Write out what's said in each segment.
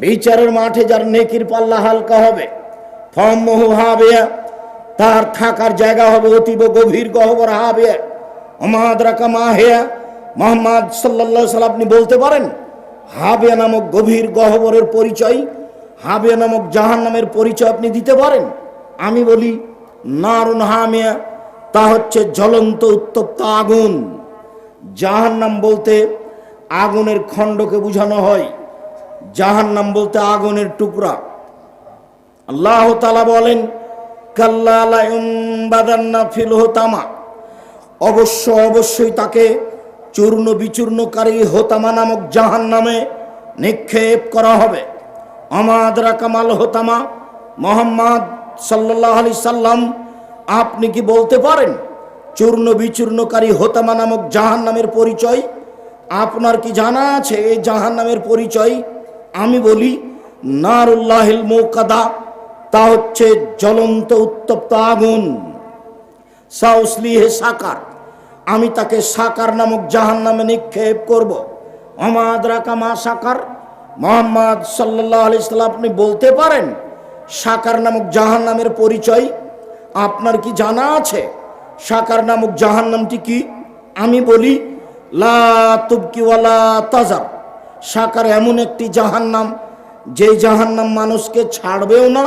বিচারের মাঠে যার নেকির পাল্লা হালকা হবে, ফাম্মুহু হাবিয়া, তার থাকার জায়গা হবে অতীব গভীর গহ্বর হাবিয়া। ওমা আদরাকা মা হিয়া, মুহাম্মদ সাল্লাল্লাহু আলাইহি সাল্লাম আপনি বলতে পারেন হাবিয়া নামক গভীর গহ্বরের পরিচয়, হাবিয়া নামক জাহান্নামের পরিচয় আপনি দিতে পারেন? আমি বলি নারুন হামিয়া, তা হচ্ছে জ্বলন্ত উত্তপ্ত আগুন। জাহান্নাম বলতে আগুনের খণ্ডকে বোঝানো হয়, জাহান্নাম বলতে আগুনের টুকরা। আল্লাহ তাআলা বলেন কাল্লা লা ইউনবাদান্না ফিল হুতামা, অবশ্যই তাকে চূর্ণ বিচূর্ণকারী হোতামা নামক জাহান্নামে নিক্ষেপ করা হবে। ওমা আদরাকা মাল হোতামা, মুহাম্মদ সাল্লাল্লাহু আলাইহি সাল্লাম আপনি কি বলতে পারেন চূর্ণ বিচূর্ণকারী হোতামা নামক জাহান্নামের পরিচয়? আপনার কি জানা আছে এই জাহান্নামের পরিচয়? আমি বলি নারুল্লাহিল মুকাদা, তা হচ্ছে জ্বলন্ত উত্তপ্ত আগুন। সাউসলিহে সাকার, আমি তাকে সাকার নামক জাহান্নামে নিক্ষেপ করব। ওমা আদরাকা মা সাকার, মুহাম্মদ সাল্লাল্লাহু আলাইহি সাল্লাম আপনি বলতে পারেন সাকার নামক জাহান্নামের পরিচয়? আপনার কি জানা আছে সাকার নামক জাহান্নামটি কি? আমি বলি লা তুবকি ওয়ালা তাজার, সাকার এমন একটি জাহান্নাম যে জাহান্নাম মানুষকে ছাড়বেও না,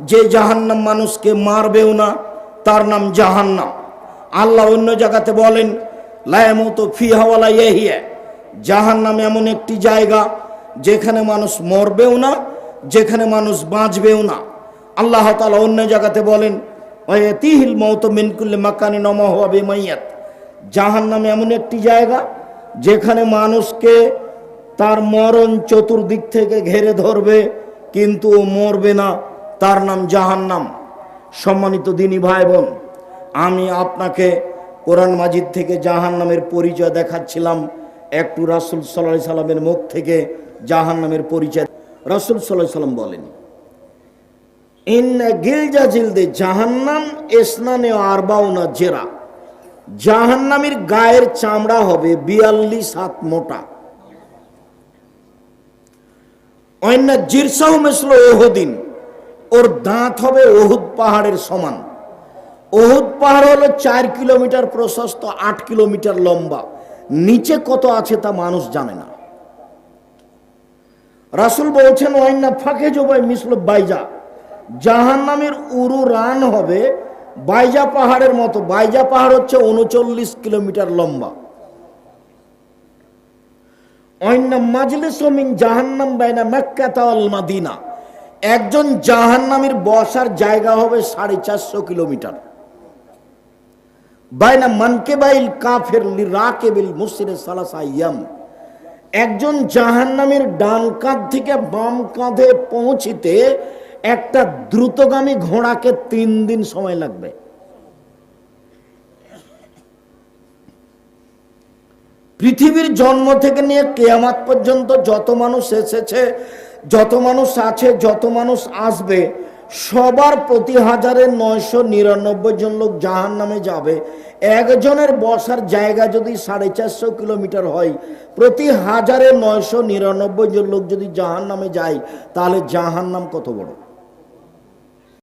যে জাহান্নাম মানুষকে মারবেও না, তার নাম জাহান্নাম। আল্লাহ অন্য জায়গাতে বলেন লা ইয়ামুতু ফিহা ওয়ালা ইয়াহইয়া, জাহান্নাম এমন একটি জায়গা যেখানে মানুষ মরবেও না, যেখানে মানুষ বাঁচবেও না। আল্লাহ তাআলা অন্য জায়গাতে বলেন ওয়ায়াতিহিল মাউতু মিন কুল্লি মাকানিন ওয়া হুয়া বিমাইয়াত, জাহান্নাম এমন একটি জায়গা যেখানে মানুষকে তার মরণ চতুর্দিক থেকে ঘিরে ধরবে কিন্তু ও মরবে না, তার নাম জাহান্নাম। সম্মানিত দিনী ভাই বোন, আমি আপনাকে কোরআন মাজিদ থেকে জাহান্নামের পরিচয় দেখাচ্ছিলাম, একটু রাসূল সাল্লাল্লাহু আলাইহি সাল্লামের মুখ থেকে জাহান্নামের পরিচয়। রাসূল সাল্লাল্লাহু আলাইহি সাল্লাম বলেন ইন্না গিলজা জিলদে জাহান্নাম ইসনানে আরবাউনা জেরা, জাহান্নামীর গায়ের চামড়া হবে 42 হাত মোটা। অন্যা জিরসাহু মিসলু উহুদিন, ওর দাঁত হবে উহুদ পাহাড়ের সমান। উহুদ পাহাড় হলো 4 কিলোমিটার প্রশস্ত, 8 কিলোমিটার লম্বা। নিচে কত আছে তা মানুষ জানে না। রাসূল বলছেন ওয়াইন্না ফাকে জবাই মিসলু বাইজা, জাহান্নামের উরু রান হবে বাইজা পাহাড়ের মতো। বাইজা পাহাড় হচ্ছে 39 কিলোমিটার লম্বা। অন্যা মাজলিসু মিন জাহান্নাম বাইনা মক্কা ওয়াল মদিনা, একজন জাহান্নামীর বসার জায়গা হবে 450 কিলোমিটার। বাইনা মানকিবাইল কাফির লিরাকিবিল মুসরি সালাসা আইয়াম, একজন জাহান্নামীর ডান কাঁধ থেকে বাম কাঁধে পৌঁছিতে একটা দ্রুতগামী ঘোড়াকে 3 দিন সময় লাগবে। পৃথিবীর জন্ম থেকে নিয়ে কিয়ামত পর্যন্ত যত মানুষ এসেছে, যত মানুষ আছে, যত মানুষ আসবে, সবার প্রতি 1999 জন লোক জাহান্নামে যাবে। একজনের বসার জায়গা যদি 450 কিলোমিটার হয়, প্রতি 1999 জন লোক যদি জাহান্নামে যায়, তাহলে জাহান্নাম কত বড়!